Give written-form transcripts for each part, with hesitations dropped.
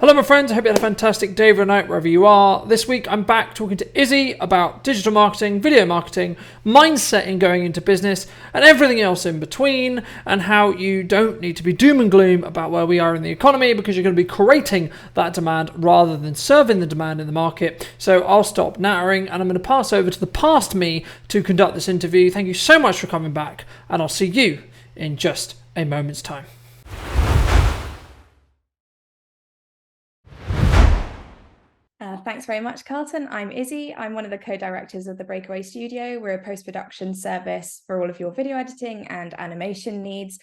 Hello my friends, I hope you had a fantastic day or night wherever you are. This week I'm back talking to Izzy about digital marketing, video marketing, mindset in going into business and everything else in between, and how you don't need to be doom and gloom about where we are in the economy because you're going to be creating that demand rather than serving the demand in the market. So I'll stop nattering and I'm going to pass over to the past me to conduct this interview. Thank you so much for coming back and I'll see you in just a moment's time. Thanks very much, Carlton. I'm Izzy. I'm one of the co-directors of the Breakaway Studio. We're a post-production service for all of your video editing and animation needs.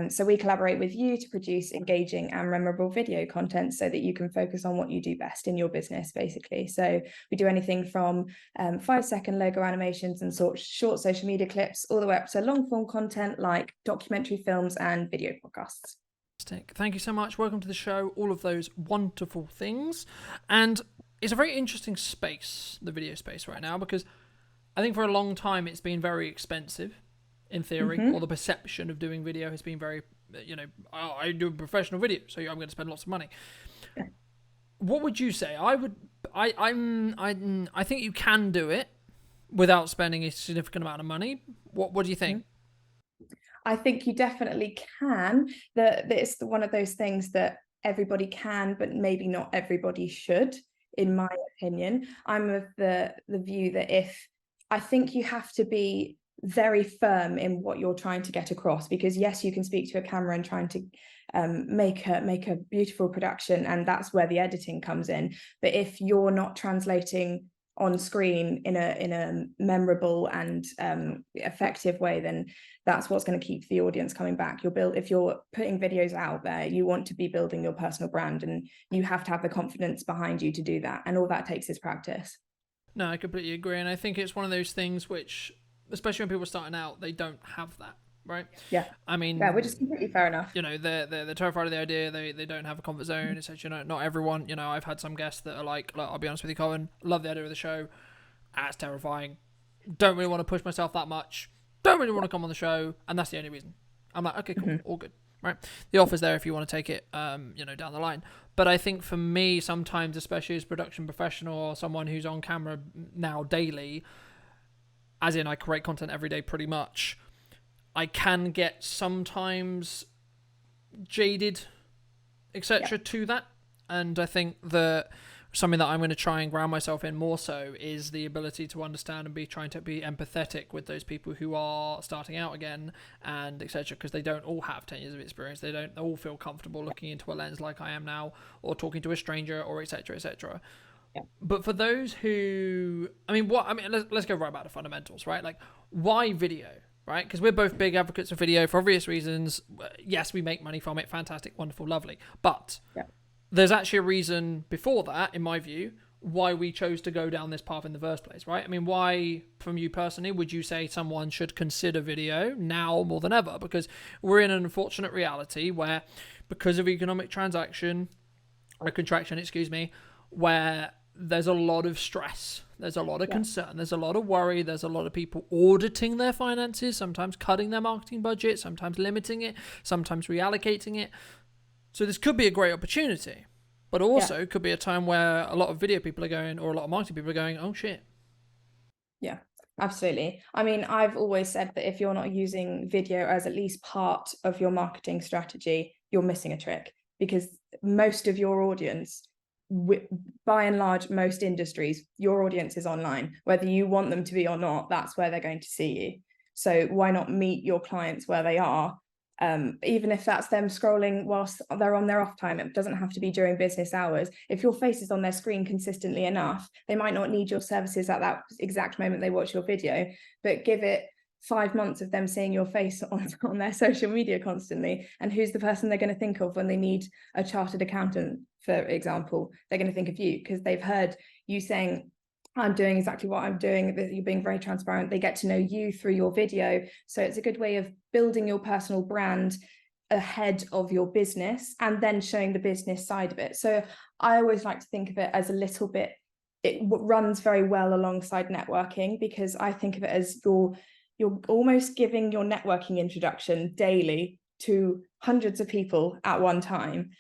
So we collaborate with you to produce engaging and memorable video content so that you can focus on what you do best in your business, basically. So we do anything from 5-second logo animations and short social media clips, all the way up to long-form content like documentary films and video podcasts. Thank you so much. Welcome to the show. All of those wonderful things. And it's a very interesting space, the video space right now, because I think for a long time it's been very expensive in theory, or the perception of doing video has been very, I do a professional video, so I'm going to spend lots of money. Yeah. What would you say? I think you can do it without spending a significant amount of money. What do you think? I think you definitely can. It's one of those things that everybody can, but maybe not everybody should, in my opinion. I'm of the view that I think you have to be very firm in what you're trying to get across, because yes, you can speak to a camera and trying to make a beautiful production, and that's where the editing comes in. But if you're not translating on screen in a memorable and effective way, then that's what's going to keep the audience coming back. If you're putting videos out there, you want to be building your personal brand, and you have to have the confidence behind you to do that, and all that takes is practice. No, I completely agree, and I think it's one of those things which, especially when people are starting out, they don't have that. Right. Yeah. I mean, yeah, which is completely fair enough. They're terrified of the idea. They don't have a comfort zone. It's such, not everyone. I've had some guests that are like, look, I'll be honest with you, Colin, love the idea of the show. That's terrifying. Don't really want to push myself that much. Don't really want to come on the show, and that's the only reason. I'm like, okay, cool, all good, right? The offer's there if you want to take it, down the line. But I think for me, sometimes, especially as a production professional or someone who's on camera now daily, as in I create content every day pretty much, I can get sometimes jaded, etc. to that. And I think that something that I'm going to try and ground myself in more so is the ability to understand and trying to be empathetic with those people who are starting out again and etc. Because they don't all have 10 years of experience. They don't all feel comfortable looking into a lens like I am now, or talking to a stranger, or etc. etc. Yeah. But for those who, let's go right back to fundamentals, right? Like, why video? Right? Because we're both big advocates of video for obvious reasons. Yes, we make money from it. Fantastic, wonderful, lovely. But there's actually a reason before that, in my view, why we chose to go down this path in the first place, right? I mean, why, from you personally, would you say someone should consider video now more than ever? Because we're in an unfortunate reality where, because of economic contraction, where there's a lot of stress, there's a lot of concern, there's a lot of worry, there's a lot of people auditing their finances, sometimes cutting their marketing budget, sometimes limiting it, sometimes reallocating it. So this could be a great opportunity, but also could be a time where a lot of video people are going, or a lot of marketing people are going, oh shit. Yeah, absolutely. I mean, I've always said that if you're not using video as at least part of your marketing strategy, you're missing a trick, because most of your audience, by and large, most industries, your audience is online. Whether you want them to be or not, that's where they're going to see you. So why not meet your clients where they are? Even if that's them scrolling whilst they're on their off time. It doesn't have to be during business hours. If your face is on their screen consistently enough, they might not need your services at that exact moment they watch your video, but give it 5 months of them seeing your face on their social media constantly, and who's the person they're going to think of when they need a chartered accountant, for example? They're going to think of you, because they've heard you saying, I'm doing exactly what I'm doing, that you're being very transparent. They get to know you through your video. So it's a good way of building your personal brand ahead of your business, and then showing the business side of it. So I always like to think of it as a little bit, it runs very well alongside networking, because I think of it as you're almost giving your networking introduction daily to hundreds of people at one time,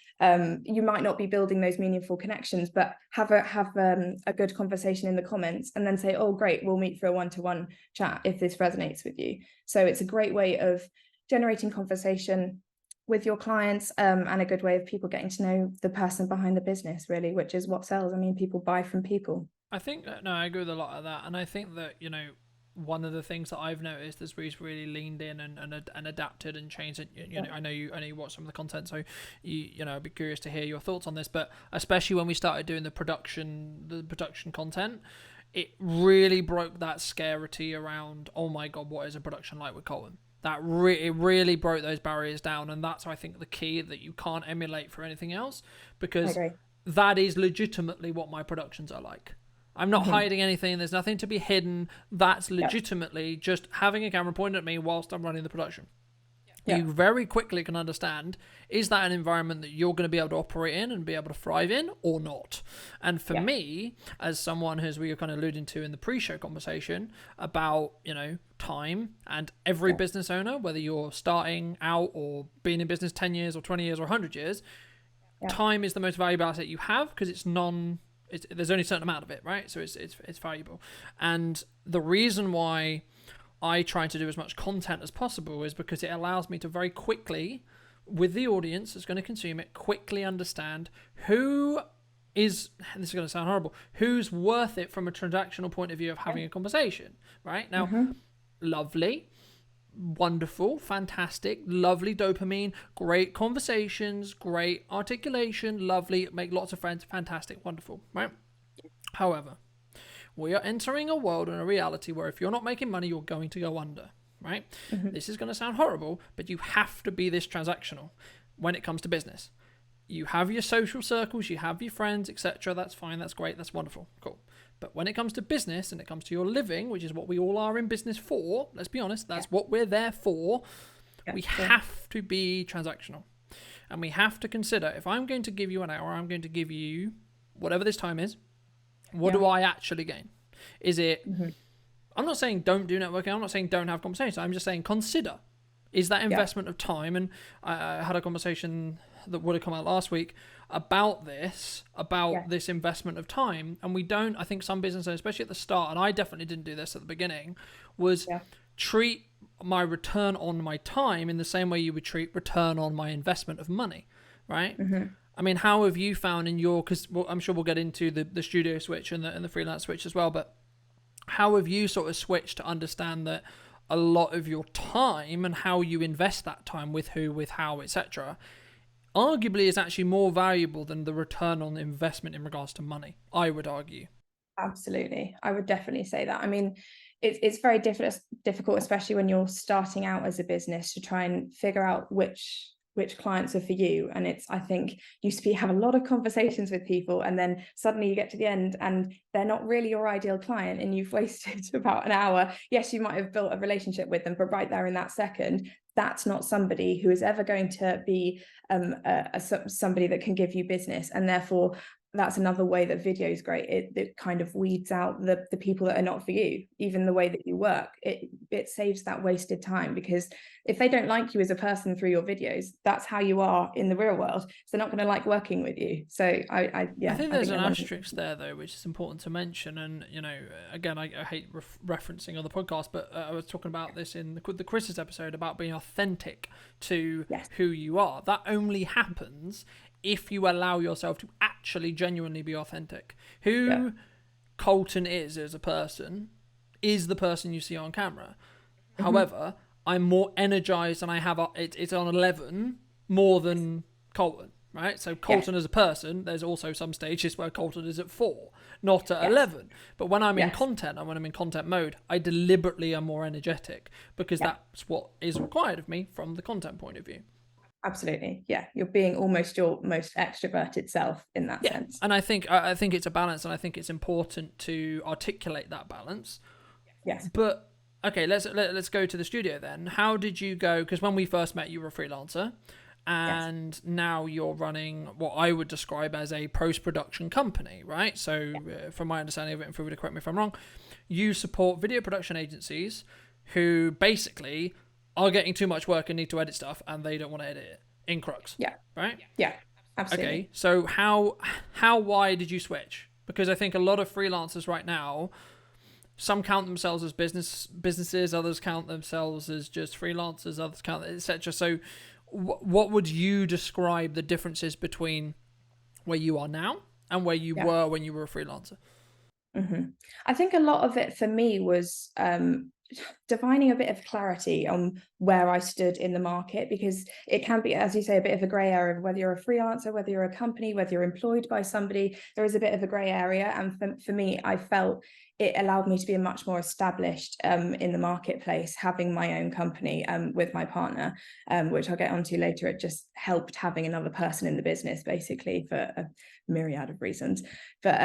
you might not be building those meaningful connections, but have a good conversation in the comments and then say, oh, great, we'll meet for a one-to-one chat if this resonates with you. So it's a great way of generating conversation with your clients, and a good way of people getting to know the person behind the business, really, which is what sells. I mean, people buy from people. I think, no, I agree with a lot of that. And I think that, you know, one of the things that I've noticed is we've really leaned in and adapted and changed it. You know, I know you watch some of the content, so you know, I'd be curious to hear your thoughts on this. But especially when we started doing the production content, it really broke that scarcity around, oh my God, what is a production like with Colin? That it really broke those barriers down, and that's, I think, the key that you can't emulate for anything else, because that is legitimately what my productions are like. I'm not hiding anything. There's nothing to be hidden. That's legitimately just having a camera pointed at me whilst I'm running the production. You very quickly can understand, is that an environment that you're going to be able to operate in and be able to thrive in or not? And for me, as someone who, as we were kind of alluding to in the pre-show conversation about, you know, time, and every business owner, whether you're starting out or been in business 10 years or 20 years or 100 years, time is the most valuable asset you have, because there's only a certain amount of it, right? So it's valuable. And the reason why I try to do as much content as possible is because it allows me to very quickly, with the audience that's going to consume it, quickly understand who is, and this is going to sound horrible, who's worth it from a transactional point of view of having a conversation, right? Now, lovely, wonderful, fantastic, lovely dopamine, great conversations, great articulation, lovely, make lots of friends, fantastic, wonderful, right? However, we are entering a world and a reality where if you're not making money, you're going to go under, right? This is going to sound horrible, but you have to be this transactional when it comes to business. You have your social circles, you have your friends, etc. That's fine, that's great, that's wonderful, cool. But when it comes to business and it comes to your living, which is what we all are in business for, let's be honest, that's what we're there for, we have to be transactional. And we have to consider, if I'm going to give you an hour, I'm going to give you whatever this time is, what do I actually gain? Is it, I'm not saying don't do networking, I'm not saying don't have conversations, I'm just saying consider, is that investment of time? And I had a conversation that would have come out last week about this investment of time. And we don't, I think some businesses, especially at the start, and I definitely didn't do this at the beginning, was treat my return on my time in the same way you would treat return on my investment of money, right? I mean, how have you found in your, because I'm sure we'll get into the studio switch and the freelance switch as well, but how have you sort of switched to understand that a lot of your time and how you invest that time with who, with how, etc., arguably is actually more valuable than the return on investment in regards to money, I would argue. Absolutely. I would definitely say that. I mean, it's very difficult, especially when you're starting out as a business, to try and figure out which clients are for you. And it's, I think, used to have a lot of conversations with people, and then suddenly you get to the end and they're not really your ideal client, and you've wasted about an hour. Yes, you might have built a relationship with them, but right there in that second, that's not somebody who is ever going to be somebody that can give you business. And therefore, that's another way that video is great. It kind of weeds out the people that are not for you. Even the way that you work, it saves that wasted time, because if they don't like you as a person through your videos, that's how you are in the real world. So they're not going to like working with you. So I think there's an asterisk there, though, which is important to mention. And, you know, again, I hate referencing other podcasts, but I was talking about this in the Chris's episode about being authentic to who you are. That only happens if you allow yourself to actually genuinely be authentic. Who Colton is as a person is the person you see on camera. However, I'm more energized and I have it's on 11 more than Colton, right? So Colton as a person, there's also some stages where Colton is at 4, not at 11. But when I'm in content and when I'm in content mode, I deliberately am more energetic, because that's what is required of me from the content point of view. Absolutely. Yeah. You're being almost your most extroverted self in that sense. And I think it's a balance, and I think it's important to articulate that balance. Yes. But okay, let's go to the studio then. How did you go? Because when we first met, you were a freelancer, and now you're running what I would describe as a post-production company, right? So from my understanding of it, and feel free to correct me if I'm wrong, you support video production agencies who basically are getting too much work and need to edit stuff, and they don't want to edit it in Crux. Yeah. Right? Yeah. Absolutely. Okay. So why did you switch? Because I think a lot of freelancers right now, some count themselves as businesses, others count themselves as just freelancers, others count etc. So what would you describe the differences between where you are now and where you were when you were a freelancer? I think a lot of it for me was defining a bit of clarity on where I stood in the market, because it can be, as you say, a bit of a grey area of whether you're a freelancer, whether you're a company, whether you're employed by somebody. There is a bit of a grey area, and for me, I felt it allowed me to be much more established in the marketplace, having my own company with my partner, which I'll get onto later. It just helped having another person in the business, basically, for a myriad of reasons. But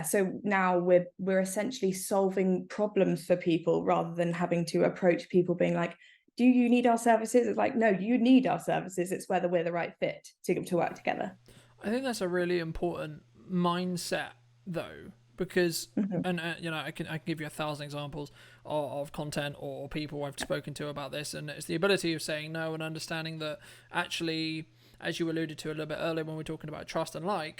so now we're essentially solving problems for people rather than having to approach people being like, do you need our services? It's like, no, you need our services. It's whether we're the right fit to work together. I think that's a really important mindset, though, because and I can give you 1,000 examples of content or people I've spoken to about this, and it's the ability of saying no and understanding that actually, as you alluded to a little bit earlier when we were talking about trust and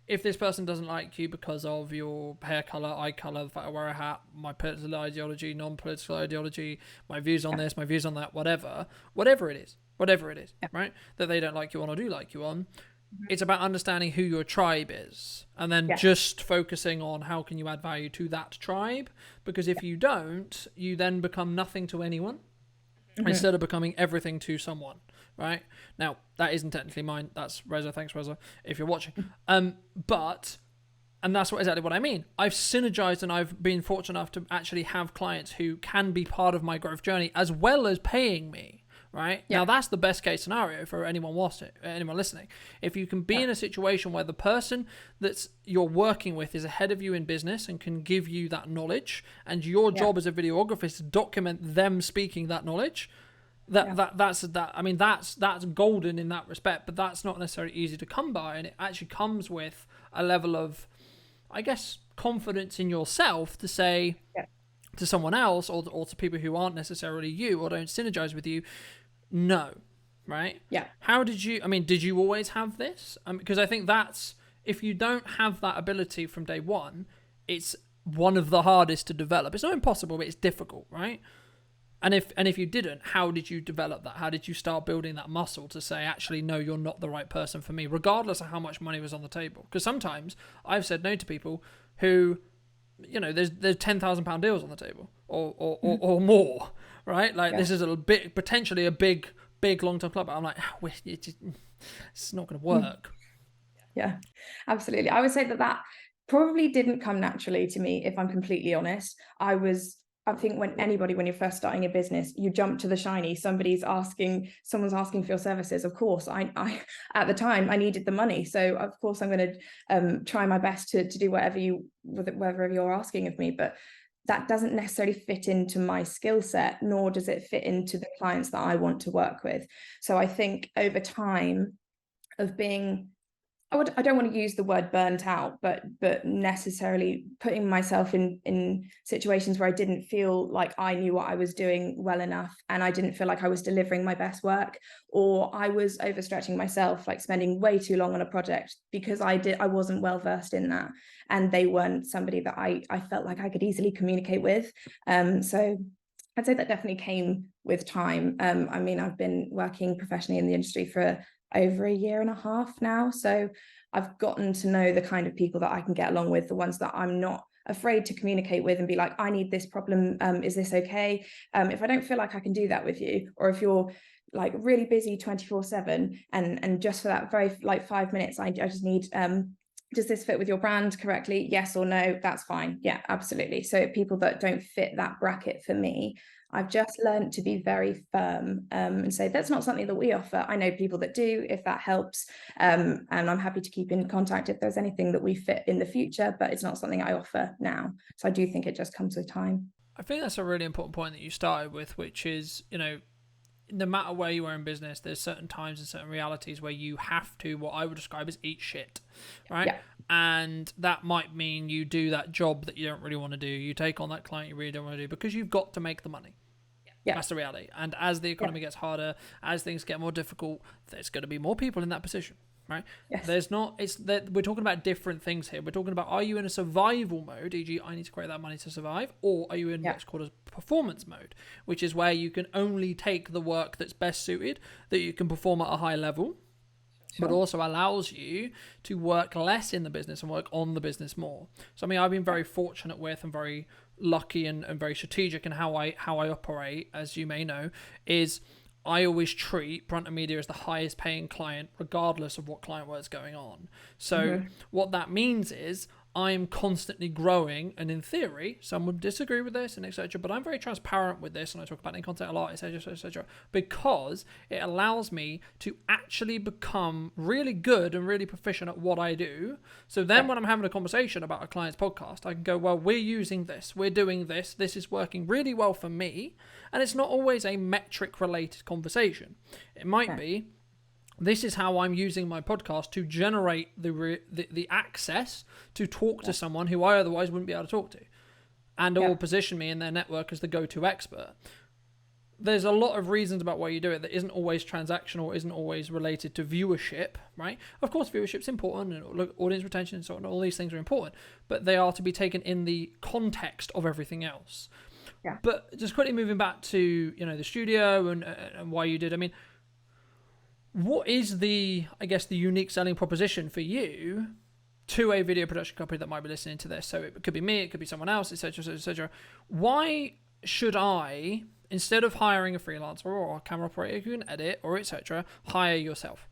if this person doesn't like you because of your hair color, eye color, the fact I wear a hat, my political ideology, non-political ideology, my views on this, my views on that, whatever it is, right? That they don't like you on or do like you on. It's about understanding who your tribe is, and then just focusing on how can you add value to that tribe. Because if you don't, you then become nothing to anyone instead of becoming everything to someone. Right now, that isn't technically mine. That's Reza. Thanks, Reza, if you're watching. And that's exactly what I mean. I've synergized, and I've been fortunate enough to actually have clients who can be part of my growth journey as well as paying me. Right now, that's the best case scenario for anyone listening. If you can be in a situation where the person that you're working with is ahead of you in business and can give you that knowledge, and your job as a videographer is to document them speaking that knowledge. That's golden in that respect, but that's not necessarily easy to come by, and it actually comes with a level of, I guess, confidence in yourself to say to someone else or to people who aren't necessarily you or don't synergize with you, no, right? Yeah. How did you always have this? Because I think that's, if you don't have that ability from day one, it's one of the hardest to develop. It's not impossible, but it's difficult, right? And if you didn't, how did you develop that? How did you start building that muscle to say, actually, no, you're not the right person for me, regardless of how much money was on the table? Because sometimes I've said no to people who, there's £10,000 deals on the table or more, right? Like this is potentially a big long-term club. I'm like, it's not going to work. Yeah, absolutely. I would say that probably didn't come naturally to me, if I'm completely honest. I think when you're first starting a business, you jump to the shiny. Someone's asking for your services. Of course, I at the time I needed the money, so of course I'm going to try my best to do whatever you're asking of me. But that doesn't necessarily fit into my skill set, nor does it fit into the clients that I want to work with. So I think over time of being, I don't want to use the word burnt out, but necessarily putting myself in situations where I didn't feel like I knew what I was doing well enough, and I didn't feel like I was delivering my best work, or I was overstretching myself, like spending way too long on a project because I wasn't well versed in that, and they weren't somebody that I felt like I could easily communicate with. So I'd say that definitely came with time. I've been working professionally in the industry for over 1.5 years now, so I've gotten to know the kind of people that I can get along with, the ones that I'm not afraid to communicate with and be like, I need this problem, is this okay? If I don't feel like I can do that with you, or if you're like really busy 24/7 and just for that very 5 minutes I just need does this fit with your brand correctly? Yes or no? That's fine. Yeah, absolutely. So people that don't fit that bracket for me, I've just learned to be very firm and say that's not something that we offer. I know people that do, if that helps. And I'm happy to keep in contact if there's anything that we fit in the future, but it's not something I offer now. So I do think it just comes with time. I think that's a really important point that you started with, which is, no matter where you are in business, there's certain times and certain realities where you have to, what I would describe as eat shit, right? Yeah. And that might mean you do that job that you don't really want to do. You take on that client you really don't want to do because you've got to make the money. Yeah. That's the reality. And as the economy gets harder, as things get more difficult, there's going to be more people in that position, right? Yes. There's not, it's that we're talking about different things here. We're talking about, are you in a survival mode, e.g. I need to create that money to survive, or are you in what's called a performance mode, which is where you can only take the work that's best suited, that you can perform at a high level, but also allows you to work less in the business and work on the business more. So I mean, I've been very fortunate with and very lucky and very strategic in how I operate, as you may know, is I always treat Brunton Media as the highest paying client regardless of what client work's going on. So what that means is I'm constantly growing, and in theory, some would disagree with this and etc. But I'm very transparent with this, and I talk about it in content a lot, etc., because it allows me to actually become really good and really proficient at what I do. So then, when I'm having a conversation about a client's podcast, I can go, "Well, we're using this, we're doing this. This is working really well for me," and it's not always a metric-related conversation. It might be, this is how I'm using my podcast to generate the access to talk to someone who I otherwise wouldn't be able to talk to, and or position me in their network as the go-to expert. There's a lot of reasons about why you do it that isn't always transactional, isn't always related to viewership, right? Of course, viewership's important, and audience retention and so on, all these things are important, but they are to be taken in the context of everything else. Yeah. But just quickly moving back to, the studio and why you did, I mean, what is the unique selling proposition for you to a video production company that might be listening to this? So it could be me, it could be someone else, etc., etc. Why should I, instead of hiring a freelancer or a camera operator who can edit or etc., hire yourself?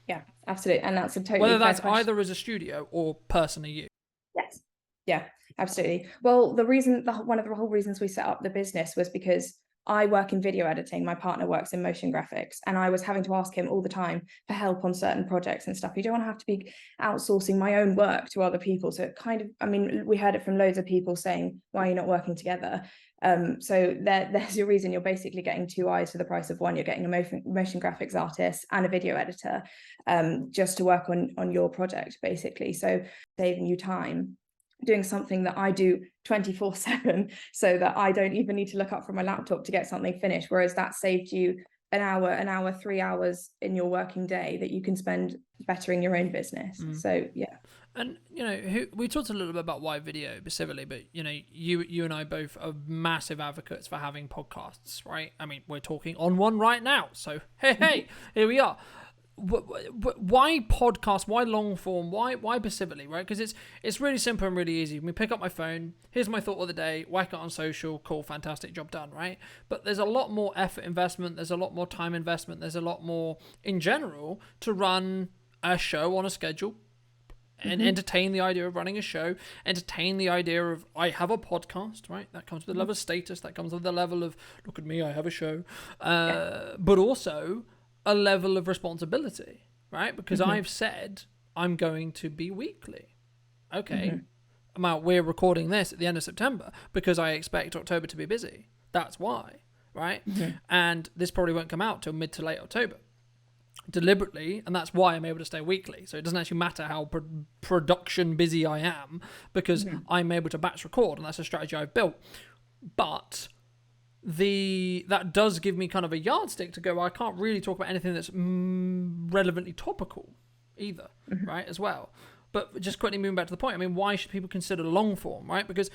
Yeah, absolutely. And that's a totally whether fair that's question. either as a studio or personally you. Yes. Yeah, absolutely. Well, one of the whole reasons we set up the business was because I work in video editing. My partner works in motion graphics, and I was having to ask him all the time for help on certain projects and stuff. You don't want to have to be outsourcing my own work to other people. So it kind of, I mean, we heard it from loads of people saying, why are you not working together? So there's your reason. You're basically getting two eyes for the price of one. You're getting a motion graphics artist and a video editor, just to work on your project, basically. So saving you time doing something that I do 24/7, so that I don't even need to look up from my laptop to get something finished, whereas that saved you an hour, 3 hours in your working day that you can spend bettering your own business. So yeah. And we talked a little bit about why video specifically, but you and I both are massive advocates for having podcasts, right? I mean, we're talking on one right now, so hey, here we are. Why podcast? Why long form? Why specifically, right? Because it's really simple and really easy. We pick up my phone, here's my thought of the day, whack it on social, cool, fantastic, job done, right? But there's a lot more effort investment, there's a lot more time investment, there's a lot more in general to run a show on a schedule and entertain the idea of running a show, entertain the idea of I have a podcast, right? That comes with the level of status, that comes with the level of look at me, I have a show, but also a level of responsibility, right? Because I've said I'm going to be weekly. Okay. We're recording this at the end of September because I expect October to be busy. That's why, right? And this probably won't come out till mid to late October deliberately, and that's why I'm able to stay weekly. So it doesn't actually matter how production busy I am, because I'm able to batch record, and that's a strategy I've built. But that does give me kind of a yardstick to go, I can't really talk about anything that's relevantly topical either, right, as well. But just quickly moving back to the point, I mean, why should people consider long form, right? Because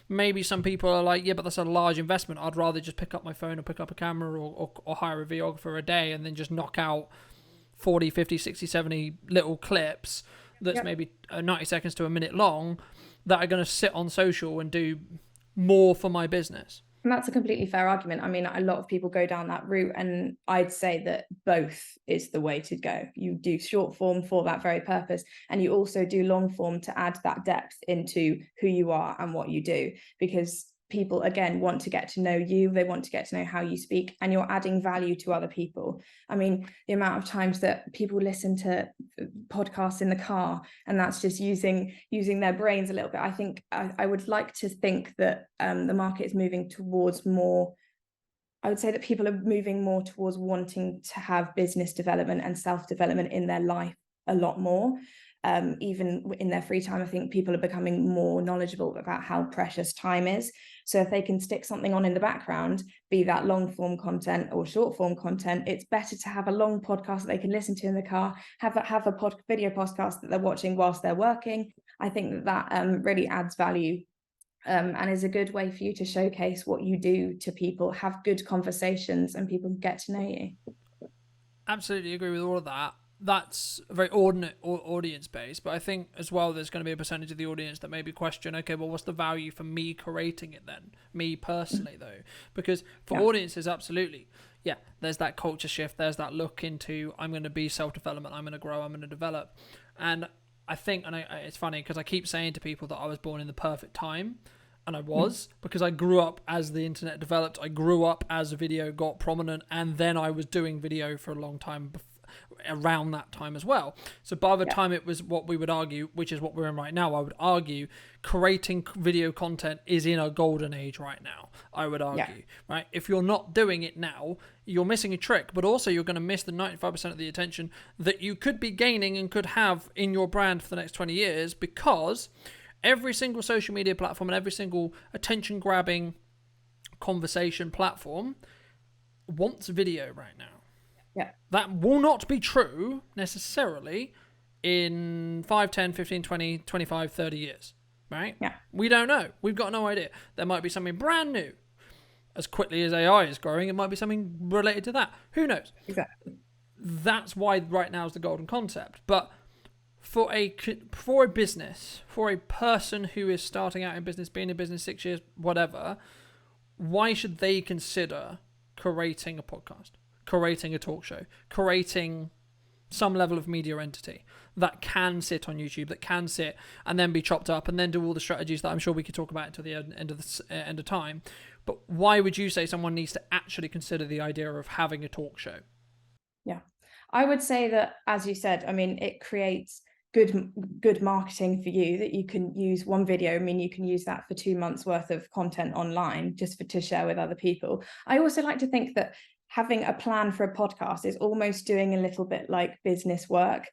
maybe some people are like, yeah, but that's a large investment. I'd rather just pick up my phone or pick up a camera or hire a videographer a day and then just knock out 40, 50, 60, 70 little clips that's maybe 90 seconds to a minute long that are going to sit on social and do more for my business. And that's a completely fair argument. I mean, a lot of people go down that route, and I'd say that both is the way to go. You do short form for that very purpose, and you also do long form to add that depth into who you are and what you do, because people, again, want to get to know you. They want to get to know how you speak, and you're adding value to other people. I mean, the amount of times that people listen to podcasts in the car, and that's just using their brains a little bit. I think I would like to think that the market is moving towards more. I would say that people are moving more towards wanting to have business development and self-development in their life a lot more. even in their free time. I think people are becoming more knowledgeable about how precious time is. So if they can stick something on in the background, be that long form content or short form content, it's better to have a long podcast that they can listen to in the car, have a video podcast that they're watching whilst they're working. I think that really adds value, and is a good way for you to showcase what you do to people, have good conversations, and people get to know you. Absolutely agree with all of that. That's very audience based, but I think as well there's going to be a percentage of the audience that maybe question, okay, well, what's the value for me creating it then, me personally though? Because for audiences, absolutely, yeah, there's that culture shift, there's that look into, I'm going to be self-development, I'm going to grow, I'm going to develop. And I think, and it's funny because I keep saying to people that I was born in the perfect time, and I was, because I grew up as the internet developed, I grew up as video got prominent, and then I was doing video for a long time around that time as well. So by the time it was what we would argue, which is what we're in right now, I would argue creating video content is in a golden age right now, I would argue, right? If you're not doing it now, you're missing a trick, but also you're going to miss the 95% of the attention that you could be gaining and could have in your brand for the next 20 years, because every single social media platform and every single attention grabbing conversation platform wants video right now. Yeah. That will not be true necessarily in 5, 10, 15, 20, 25, 30 years, right? Yeah. We don't know. We've got no idea. There might be something brand new. As quickly as AI is growing, it might be something related to that. Who knows? Exactly. That's why right now is the golden concept. But for a business, for a person who is starting out in business, being in business 6 years, whatever, why should they consider creating a podcast, creating a talk show, creating some level of media entity that can sit on YouTube, that can sit and then be chopped up and then do all the strategies that I'm sure we could talk about until the end of time? But why would you say someone needs to actually consider the idea of having a talk show? Yeah, I would say that, as you said, I mean, it creates good marketing for you, that you can use one video. I mean, you can use that for 2 months worth of content online just to share with other people. I also like to think that having a plan for a podcast is almost doing a little bit like business work.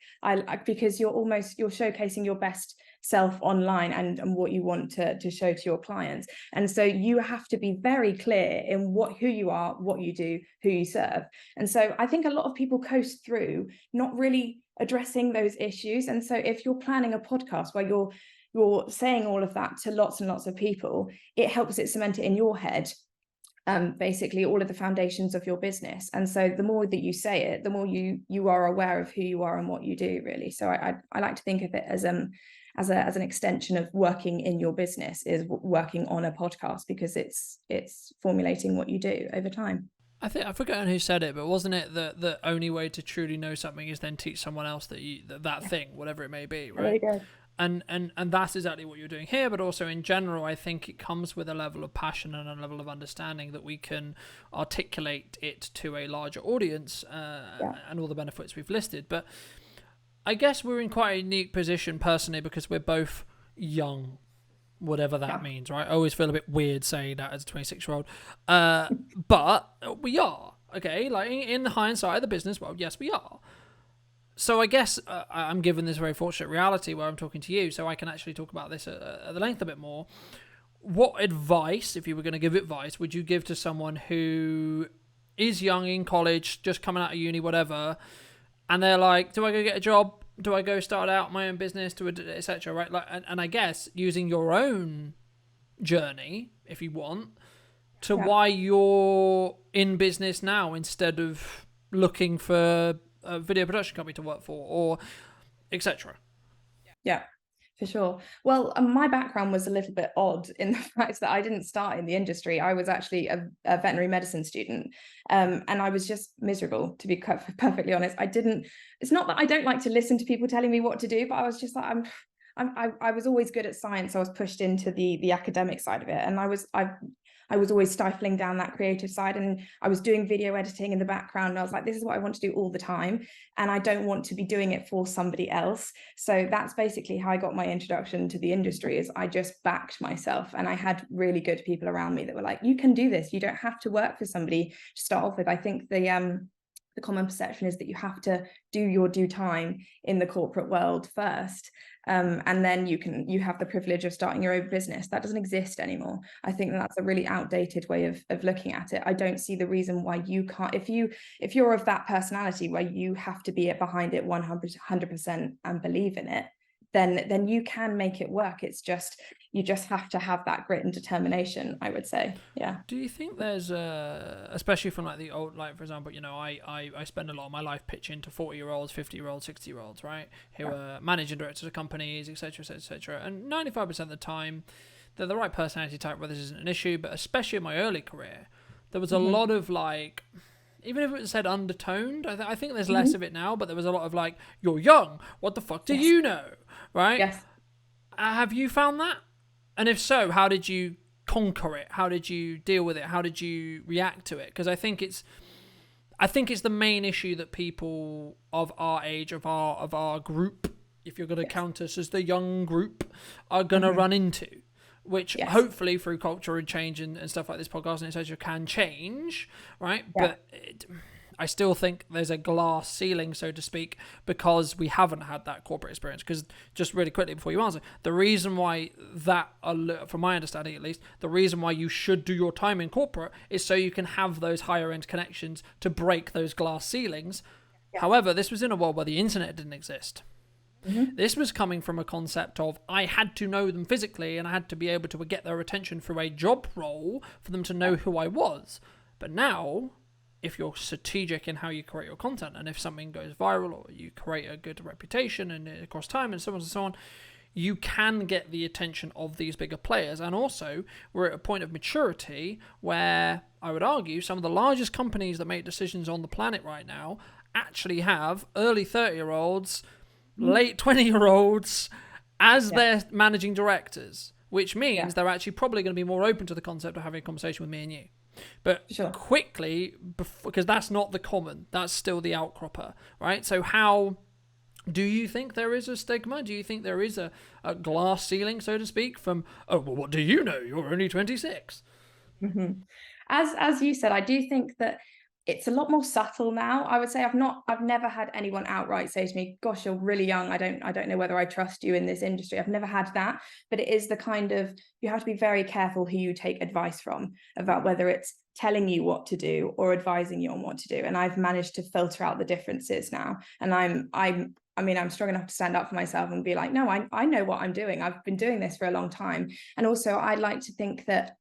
Because you're showcasing your best self online and what you want to show to your clients. And so you have to be very clear in who you are, what you do, who you serve. And so I think a lot of people coast through not really addressing those issues. And so if you're planning a podcast where you're saying all of that to lots and lots of people, it helps it cement it in your head, basically all of the foundations of your business. And so the more that you say it, the more you are aware of who you are and what you do, really. So I like to think of it as an extension of working in your business is working on a podcast, because it's formulating what you do over time. I think I've forgotten who said it, but wasn't it that the only way to truly know something is then teach someone else that thing, whatever it may be, right? There you go. And that's exactly what you're doing here, but also in general, I think it comes with a level of passion and a level of understanding that we can articulate it to a larger audience, and all the benefits we've listed. But I guess we're in quite a unique position personally because we're both young, whatever that means, right? I always feel a bit weird saying that as a 26-year-old, but we are, okay? Like in hindsight of the business world, yes, we are. So I guess I'm given this very fortunate reality where I'm talking to you, so I can actually talk about this at the length a bit more. What advice, if you were going to give advice, would you give to someone who is young, in college, just coming out of uni, whatever, and they're like, do I go get a job? Do I go start out my own business, etc.? Right? Like, and I guess using your own journey, if you want, to why you're in business now instead of looking for a video production company to work for, or etc. Yeah, for sure. Well, my background was a little bit odd in the fact that I didn't start in the industry. I was actually a veterinary medicine student, and I was just miserable, to be perfectly honest. It's not that I don't like to listen to people telling me what to do, but I was just like, I was always good at science. I was pushed into the academic side of it, and I was always stifling down that creative side, and I was doing video editing in the background, and I was like, this is what I want to do all the time, and I don't want to be doing it for somebody else. So that's basically how I got my introduction to the industry, is I just backed myself, and I had really good people around me that were like, you can do this, you don't have to work for somebody to start off with. I think the common perception is that you have to do your due time in the corporate world first, and then you have the privilege of starting your own business. That doesn't exist anymore. I think that's a really outdated way of looking at it. I don't see the reason why you can't, if you're of that personality where you have to be behind it 100% and believe in it, then you can make it work. It's just, you just have to have that grit and determination, I would say. Yeah. Do you think there's especially from like the old, like for example, I spend a lot of my life pitching to 40-year-olds, 50-year-olds, 60-year-olds, right, who are managing directors of companies, etc., and 95% of the time they're the right personality type where this isn't an issue. But especially in my early career, there was a lot of like, even if it said undertoned, I think there's less of it now, but there was a lot of like, you're young, what the fuck do you know, right? Yes. Have you found that? And if so, how did you conquer it? How did you deal with it? How did you react to it? Because I think it's the main issue that people of our age, of our group, if you're going to count us as the young group, are going to run into, which hopefully through culture and change and stuff like this podcast and etc. can change, right? Yeah. But I still think there's a glass ceiling, so to speak, because we haven't had that corporate experience. Because just really quickly before you answer, the reason why that, from my understanding at least, the reason why you should do your time in corporate is so you can have those higher end connections to break those glass ceilings. Yeah. However, this was in a world where the internet didn't exist. This was coming from a concept of I had to know them physically and I had to be able to get their attention through a job role for them to know who I was. But now, if you're strategic in how you create your content, and if something goes viral or you create a good reputation and across time and so on and so on, you can get the attention of these bigger players. And also, we're at a point of maturity where I would argue some of the largest companies that make decisions on the planet right now actually have early 30-year-olds, late 20-year-olds as their managing directors, which means they're actually probably going to be more open to the concept of having a conversation with me and you. But quickly, because that's not the common, that's still the outcropper, right? So how do you think there is a stigma? Do you think there is a glass ceiling, so to speak, from, oh, well, what do you know? You're only 26. As you said, I do think that it's a lot more subtle now. I would say I've never had anyone outright say to me, gosh, you're really young, I don't know whether I trust you in this industry. I've never had that. But it is the kind of, you have to be very careful who you take advice from, about whether it's telling you what to do or advising you on what to do. And I've managed to filter out the differences now. And I'm strong enough to stand up for myself and be like, no, I know what I'm doing. I've been doing this for a long time. And also I like to think that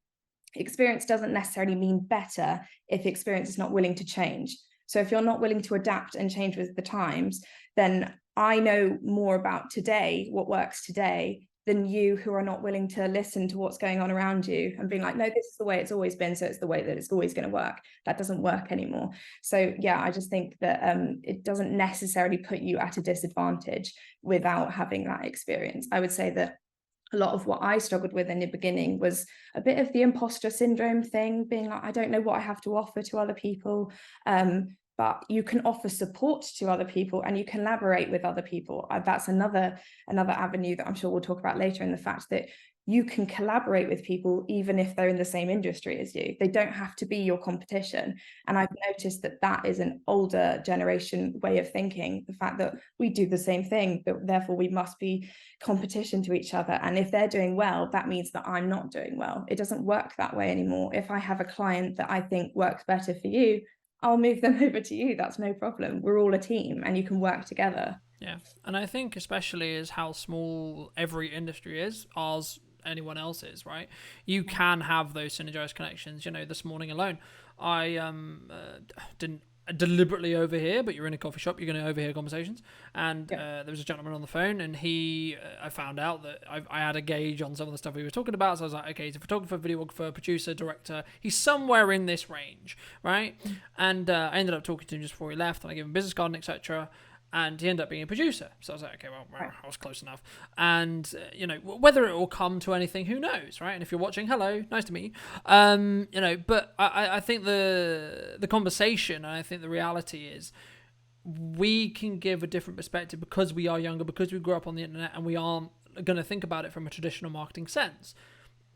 experience doesn't necessarily mean better if experience is not willing to change. So if you're not willing to adapt and change with the times, then I know more about today, what works today, than you who are not willing to listen to what's going on around you and being like, no, this is the way it's always been, so it's the way that it's always going to work. That doesn't work anymore. So yeah, I just think that it doesn't necessarily put you at a disadvantage without having that experience. I would say that a lot of what I struggled with in the beginning was a bit of the imposter syndrome thing, being like, I don't know what I have to offer to other people. But you can offer support to other people and you collaborate with other people. That's another avenue that I'm sure we'll talk about later, in the fact that you can collaborate with people even if they're in the same industry as you. They don't have to be your competition. And I've noticed that that is an older generation way of thinking, the fact that we do the same thing, but therefore we must be competition to each other. And if they're doing well, that means that I'm not doing well. It doesn't work that way anymore. If I have a client that I think works better for you, I'll move them over to you. That's no problem. We're all a team and you can work together. Yeah. And I think especially is how small every industry is, ours, anyone else's, right? You can have those synergized connections. This morning alone, I didn't deliberately overhear, but you're in a coffee shop, you're going to overhear conversations, and there was a gentleman on the phone, and I found out that I had a gauge on some of the stuff we were talking about, so I was like, okay, he's a photographer, videographer, producer, director, he's somewhere in this range, right? And I ended up talking to him just before he left, and I gave him a business card and etc., and he ended up being a producer. So I was like, okay, well, I was close enough. And, whether it will come to anything, who knows, right? And if you're watching, hello, nice to meet you. But I think the conversation, and I think the reality is, we can give a different perspective because we are younger, because we grew up on the internet, and we aren't going to think about it from a traditional marketing sense.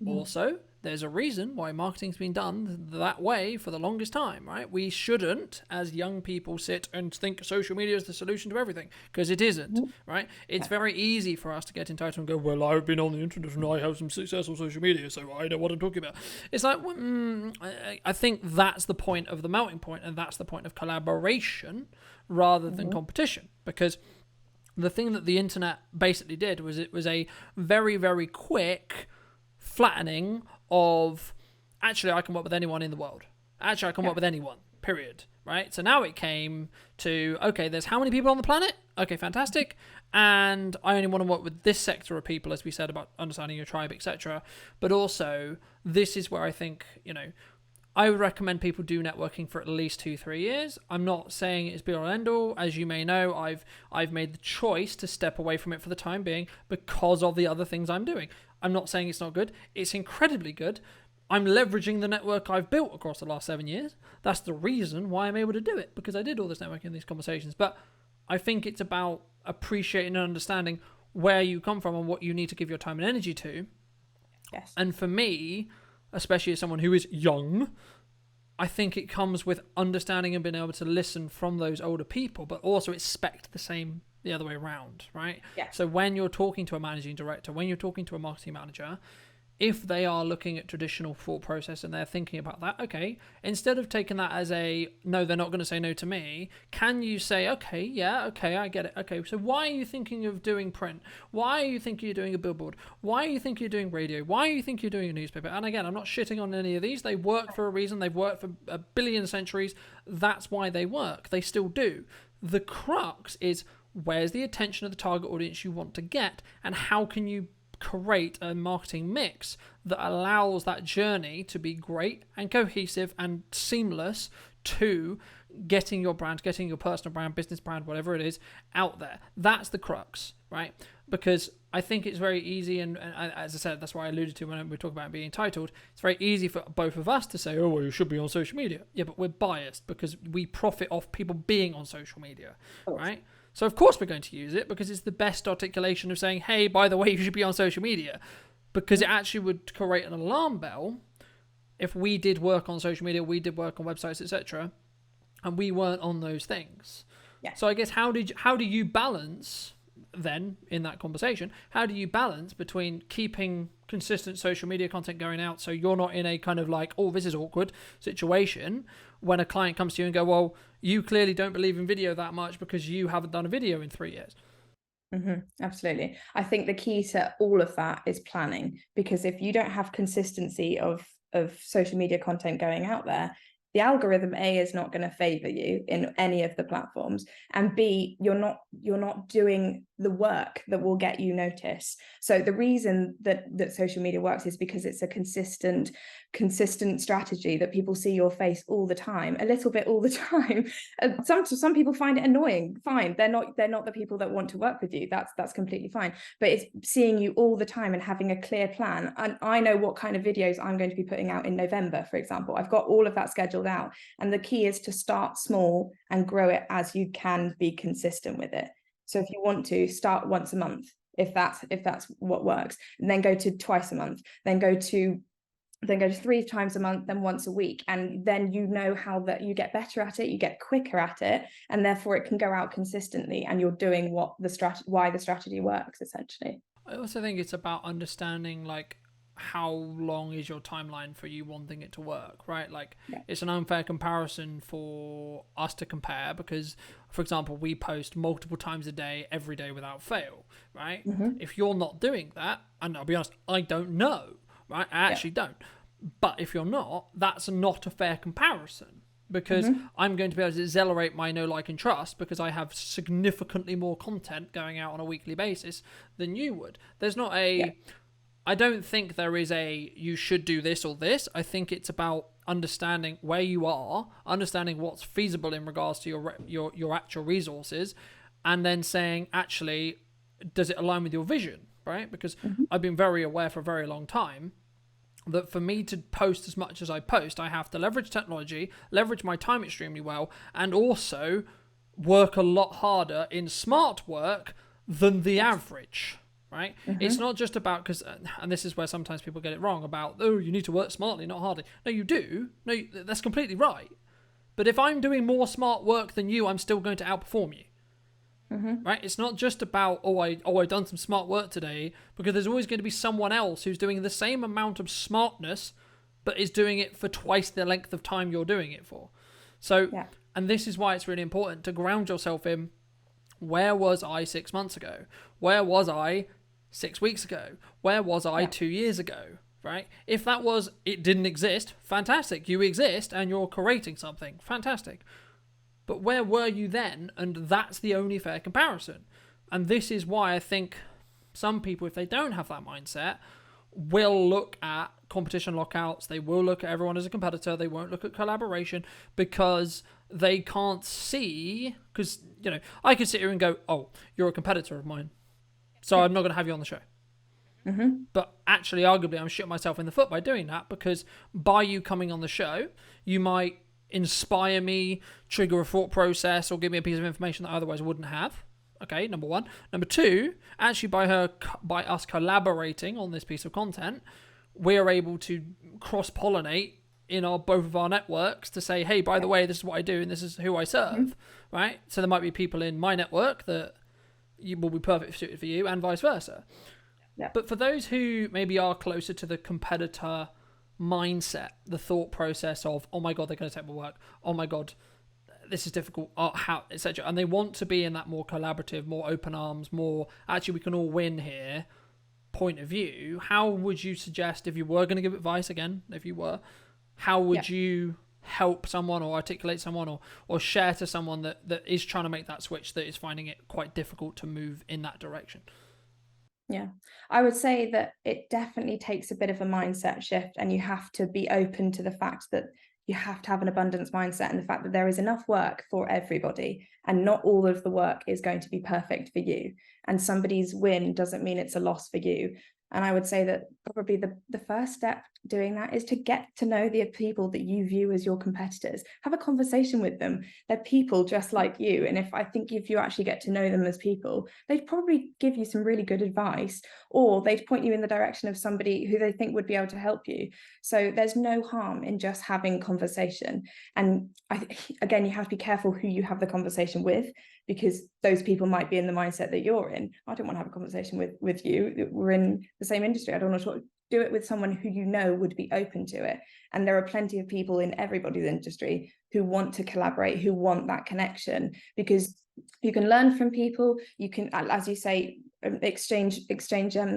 Also, There's a reason why marketing's been done that way for the longest time, right? We shouldn't, as young people, sit and think social media is the solution to everything, because it isn't, right? It's very easy for us to get entitled and go, well, I've been on the internet and I have some success on social media, so I know what I'm talking about. It's like, I think that's the point of the melting point, and that's the point of collaboration rather than competition, because the thing that the internet basically did was it was a very, very quick flattening of, actually, I can work with anyone in the world. Actually, I can work with anyone, period. Right? So now it came to, okay, there's how many people on the planet? Okay, fantastic. And I only want to work with this sector of people, as we said about understanding your tribe, etc. But also, this is where I think, I would recommend people do networking for at least 2-3 years. I'm not saying it's be all and end all. As you may know, I've made the choice to step away from it for the time being because of the other things I'm doing. I'm not saying it's not good. It's incredibly good. I'm leveraging the network I've built across the last 7 years. That's the reason why I'm able to do it, because I did all this networking in these conversations. But I think it's about appreciating and understanding where you come from and what you need to give your time and energy to. Yes. And for me, especially as someone who is young, I think it comes with understanding and being able to listen from those older people, but also expect the same the other way around, right? Yeah. So when you're talking to a managing director, when you're talking to a marketing manager, if they are looking at traditional thought process and they're thinking about that, okay, instead of taking that as a, no, they're not going to say no to me, can you say, okay, yeah, okay, I get it. Okay, so why are you thinking of doing print? Why are you thinking you're doing a billboard? Why are you thinking you're doing radio? Why are you thinking you're doing a newspaper? And again, I'm not shitting on any of these. They work for a reason. They've worked for a billion centuries. That's why they work. They still do. The crux is, where's the attention of the target audience you want to get, and how can you create a marketing mix that allows that journey to be great and cohesive and seamless to getting your brand, getting your personal brand, business brand, whatever it is, out there. That's the crux, right? Because I think it's very easy, and as I said, that's why I alluded to when we talk about being entitled, it's very easy for both of us to say, oh, well, you should be on social media. Yeah, but we're biased because we profit off people being on social media, right? So of course we're going to use it because it's the best articulation of saying, hey, by the way, you should be on social media, because it actually would create an alarm bell if we did work on social media, we did work on websites, etc., and we weren't on those things. Yeah. So I guess how do you balance then in that conversation? How do you balance between keeping consistent social media content going out so you're not in a kind of like, oh, this is awkward situation when a client comes to you and go, well, you clearly don't believe in video that much because you haven't done a video in 3 years. Absolutely. I think the key to all of that is planning, because if you don't have consistency of social media content going out there, the algorithm A is not going to favor you in any of the platforms, and B, you're not doing the work that will get you noticed. So the reason that social media works is because it's a consistent strategy that people see your face all the time, a little bit all the time. Some people find it annoying. Fine, they're not the people that want to work with you. That's completely fine. But it's seeing you all the time and having a clear plan. And I know what kind of videos I'm going to be putting out in November, for example. I've got all of that scheduled out. And the key is to start small and grow it as you can be consistent with it. So if you want to start once a month, if that's what works, and then go to twice a month, then go to 3 times a month, then once a week, and then how that you get better at it, you get quicker at it, and therefore it can go out consistently, and you're doing why the strategy works, essentially. I also think it's about understanding like how long is your timeline for you wanting it to work, right? Like, It's an unfair comparison for us to compare because, for example, we post multiple times a day, every day without fail, right? If you're not doing that, and I'll be honest, I don't know, right? I actually don't. But if you're not, that's not a fair comparison, because I'm going to be able to accelerate my know, like, and trust because I have significantly more content going out on a weekly basis than you would. There's not I don't think there is a you should do this or this. I think it's about understanding where you are, understanding what's feasible in regards to your actual resources, and then saying, actually, does it align with your vision, right? Because I've been very aware for a very long time that for me to post as much as I post, I have to leverage technology, leverage my time extremely well, and also work a lot harder in smart work than the average. right? It's not just about, because, and this is where sometimes people get it wrong about, oh, you need to work smartly, not hardly. No, you do. No, that's completely right. But if I'm doing more smart work than you, I'm still going to outperform you. Right? It's not just about, I've done some smart work today, because there's always going to be someone else who's doing the same amount of smartness, but is doing it for twice the length of time you're doing it for. So, and this is why it's really important to ground yourself in, where was I 6 months ago? Where was I 6 weeks ago? Where was I 2 years ago? Right? If that was, it didn't exist, fantastic. You exist and you're creating something, fantastic. But where were you then? And that's the only fair comparison. And this is why I think some people, if they don't have that mindset, will look at competition lockouts. They will look at everyone as a competitor. They won't look at collaboration, because they can't see, because, you know, I could sit here and go, oh, you're a competitor of mine, so I'm not going to have you on the show. But actually, arguably, I'm shooting myself in the foot by doing that, because by you coming on the show, you might inspire me, trigger a thought process, or give me a piece of information that I otherwise wouldn't have. Okay, number one. Number two, actually by us collaborating on this piece of content, we're able to cross-pollinate in both of our networks to say, hey, by the way, this is what I do and this is who I serve, right? So there might be people in my network that will be perfect suited for you, and vice versa. But for those who maybe are closer to the competitor mindset, the thought process of, oh my God, they're going to take my work. Oh my God, this is difficult. Oh, how, etc. And they want to be in that more collaborative, more open arms, more actually we can all win here point of view. How would you suggest, if you were going to give advice again, if you were, how would you help someone or articulate someone or share to someone that is trying to make that switch, that is finding it quite difficult to move in that direction? Yeah, I would say that it definitely takes a bit of a mindset shift, and you have to be open to the fact that you have to have an abundance mindset, and the fact that there is enough work for everybody, and not all of the work is going to be perfect for you, and somebody's win doesn't mean it's a loss for you. And I would say that probably the first step doing that is to get to know the people that you view as your competitors. Have a conversation with them. They're people just like you. And if you actually get to know them as people, they'd probably give you some really good advice, or they'd point you in the direction of somebody who they think would be able to help you. So there's no harm in just having conversation. And again, you have to be careful who you have the conversation with, because those people might be in the mindset that you're in. I don't want to have a conversation with you. We're in the same industry. I don't want to do it with someone who you know would be open to it. And there are plenty of people in everybody's industry who want to collaborate, who want that connection, because you can learn from people. You can, as you say, exchange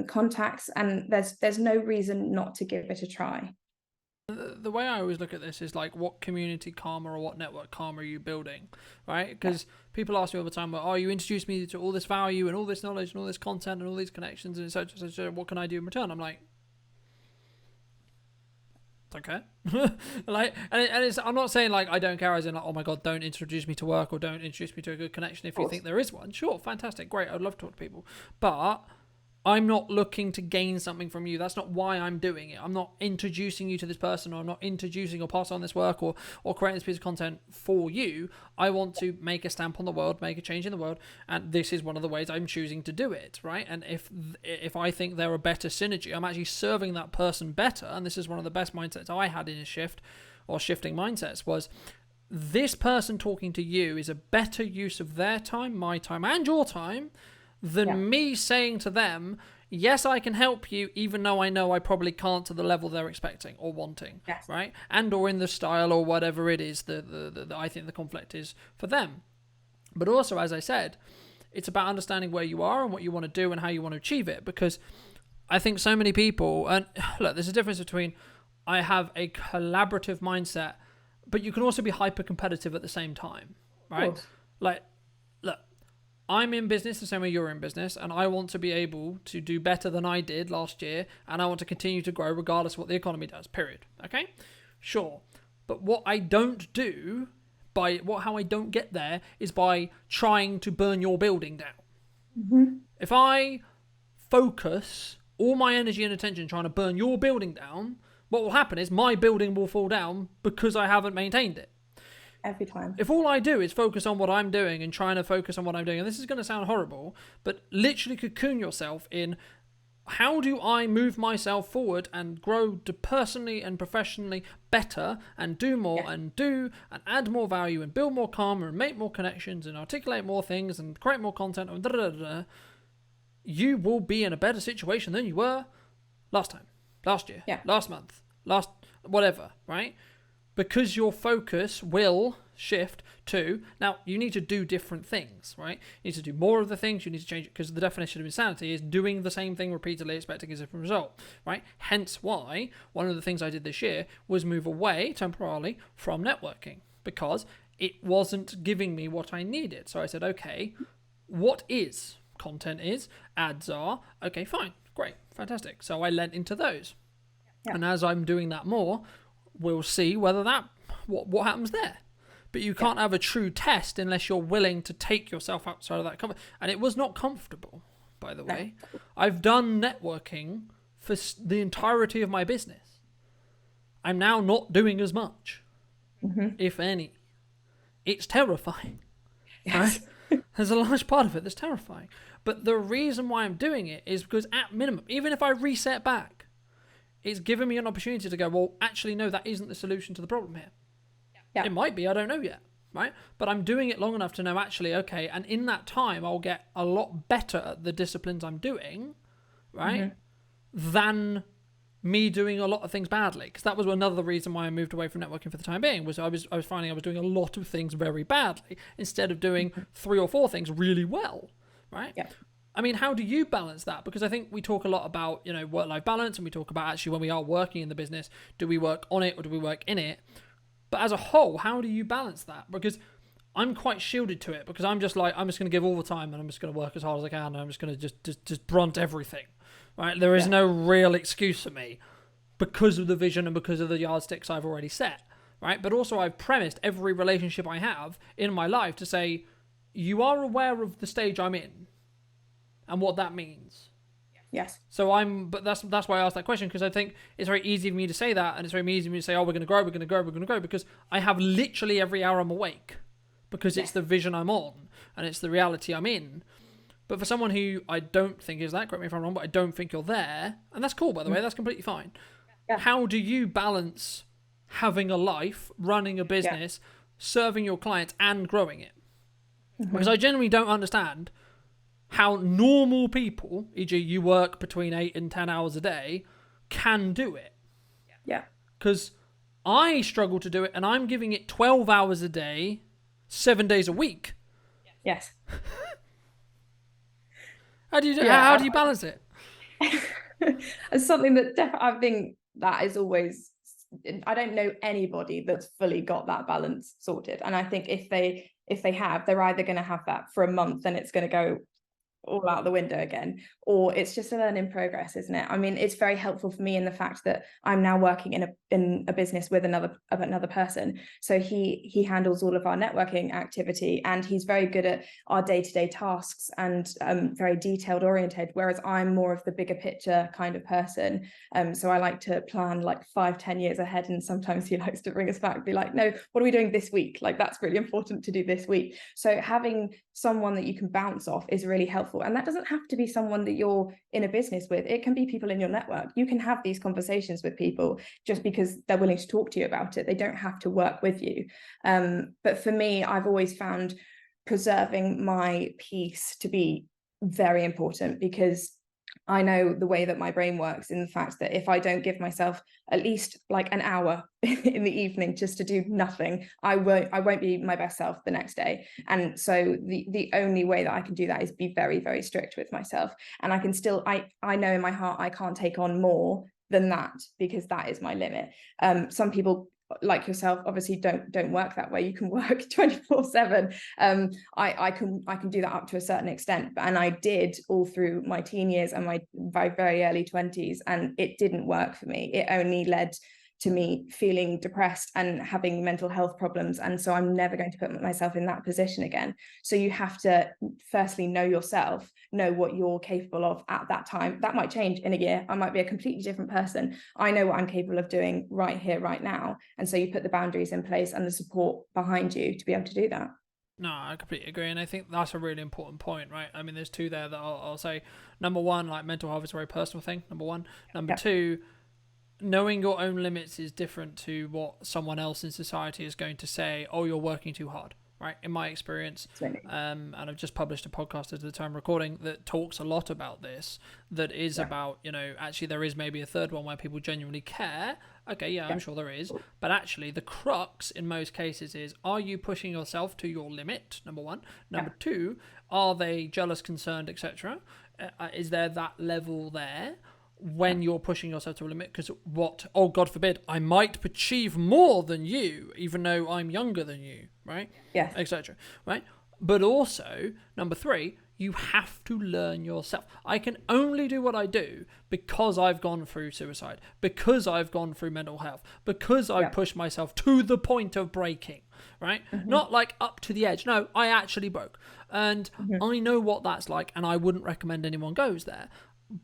contacts, and there's no reason not to give it a try. The way I always look at this is like, what community karma or what network karma are you building, right? Because people ask me all the time, well, oh, you introduced me to all this value and all this knowledge and all this content and all these connections and etc. What can I do in return? I'm like, okay. Like, and it's, I'm not saying like I don't care as in like, oh my God, don't introduce me to work or don't introduce me to a good connection if you think there is one. Sure, fantastic, great, I'd love to talk to people, but I'm not looking to gain something from you. That's not why I'm doing it. I'm not introducing you to this person, or I'm not introducing or pass on this work or creating this piece of content for you. I want to make a stamp on the world, make a change in the world, and this is one of the ways I'm choosing to do it, right? And if I think they're a better synergy, I'm actually serving that person better. And this is one of the best mindsets I had in a shift, or shifting mindsets, was this person talking to you is a better use of their time, my time, and your time, than me saying to them, yes, I can help you, even though I know I probably can't to the level they're expecting or wanting, right? And or in the style or whatever it is that I think the conflict is for them. But also, as I said, it's about understanding where you are and what you want to do and how you want to achieve it. Because I think so many people, and look, there's a difference between I have a collaborative mindset, but you can also be hyper competitive at the same time, right? Like, look, I'm in business the same way you're in business, and I want to be able to do better than I did last year, and I want to continue to grow regardless of what the economy does, period. Okay? Sure. But what I don't do, how I don't get there, is by trying to burn your building down. If I focus all my energy and attention trying to burn your building down, what will happen is my building will fall down because I haven't maintained it. every time. If all I do is focus on what I'm doing and trying to focus on what I'm doing, and this is going to sound horrible, but literally cocoon yourself in, how do I move myself forward and grow to personally and professionally better and do more and add more value and build more karma and make more connections and articulate more things and create more content and you will be in a better situation than you were last time, last year, last month, last whatever, right? Because your focus will shift to, now you need to do different things, right? You need to do more of the things, you need to change it, because the definition of insanity is doing the same thing repeatedly expecting a different result, right? Hence why one of the things I did this year was move away temporarily from networking, because it wasn't giving me what I needed. So I said, okay, what is? Content is, ads are, okay, fine, great, fantastic. So I lent into those. And as I'm doing that more, we'll see whether that, what happens there. But you can't have a true test unless you're willing to take yourself outside of that comfort. And it was not comfortable, by the way. I've done networking for the entirety of my business. I'm now not doing as much, if any. It's terrifying. Right? There's a large part of it that's terrifying. But the reason why I'm doing it is because at minimum, even if I reset back, it's given me an opportunity to go, well, actually, no, that isn't the solution to the problem here. It might be, I don't know yet, right? But I'm doing it long enough to know, actually, okay, and in that time, I'll get a lot better at the disciplines I'm doing, right? Than me doing a lot of things badly. Because that was another reason why I moved away from networking for the time being, was I was finding I was doing a lot of things very badly instead of doing 3 or 4 things really well, right? I mean, how do you balance that? Because I think we talk a lot about, you know, work-life balance, and we talk about actually when we are working in the business, do we work on it or do we work in it? But as a whole, how do you balance that? Because I'm quite shielded to it, because I'm just like, I'm just going to give all the time and I'm just going to work as hard as I can and I'm just going to just brunt everything, right? There is no real excuse for me because of the vision and because of the yardsticks I've already set, right? But also I've premised every relationship I have in my life to say, you are aware of the stage I'm in and what that means. So but that's why I asked that question, because I think it's very easy for me to say that, and it's very easy for me to say, oh, we're going to grow, because I have literally every hour I'm awake, because it's the vision I'm on and it's the reality I'm in. But for someone who I don't think is that, correct me if I'm wrong, but I don't think you're there, and that's cool, by the way, that's completely fine. How do you balance having a life, running a business, serving your clients and growing it? Because I genuinely don't understand how normal people, e.g. you work between 8 and 10 hours a day, can do it. Because I struggle to do it, and I'm giving it 12 hours a day, 7 days a week. How do you balance it? It's something that I think that is always, I don't know anybody that's fully got that balance sorted. And I think if they have, they're either going to have that for a month and it's going to go all out the window again, or it's just a learning progress, isn't it? I mean, it's very helpful for me in the fact that I'm now working in a business with another person, so he handles all of our networking activity, and he's very good at our day-to-day tasks and very detailed oriented, whereas I'm more of the bigger picture kind of person. So I like to plan like 5-10 years ahead, and sometimes he likes to bring us back, be like, no, what are we doing this week? Like, that's really important to do this week. So having someone that you can bounce off is really helpful. And that doesn't have to be someone that you're in a business with. It can be people in your network. You can have these conversations with people just because they're willing to talk to you about it. They don't have to work with you. But for me, I've always found preserving my peace to be very important, because I know the way that my brain works, in the fact that if I don't give myself at least like an hour in the evening just to do nothing, I won't be my best self the next day. And so the only way that I can do that is be very, very strict with myself. And I can still, I know in my heart I can't take on more than that, because that is my limit. Some people like yourself obviously don't work that way. You can work 24/7. I can do that up to a certain extent, and I did all through my teen years and my very, very early 20s, and it didn't work for me. It only led to me feeling depressed and having mental health problems, and so I'm never going to put myself in that position again. So you have to firstly know yourself, know what you're capable of at that time. That might change in a year. I might be a completely different person. I know what I'm capable of doing right here, right now. And so you put the boundaries in place and the support behind you to be able to do that. No, I completely agree, and I think that's a really important point, right? I mean, there's two there that I'll say. Number one, like mental health is a very personal thing. Number one. Number two, knowing your own limits is different to what someone else in society is going to say. Oh, you're working too hard, right? In my experience, and I've just published a podcast at the time of recording that talks a lot about this. That is about, you know, actually there is maybe a third one where people genuinely care. Okay, yeah, I'm sure there is. But actually, the crux in most cases is, are you pushing yourself to your limit? Number one. Number two, are they jealous, concerned, etc.? Is there that level there when you're pushing yourself to a limit? Because oh, God forbid, I might achieve more than you, even though I'm younger than you, right? Yes. Etc. Right? But also, number three, you have to learn yourself. I can only do what I do because I've gone through suicide, because I've gone through mental health, because I've pushed myself to the point of breaking, right? Not like up to the edge. No, I actually broke. And I know what that's like, and I wouldn't recommend anyone goes there.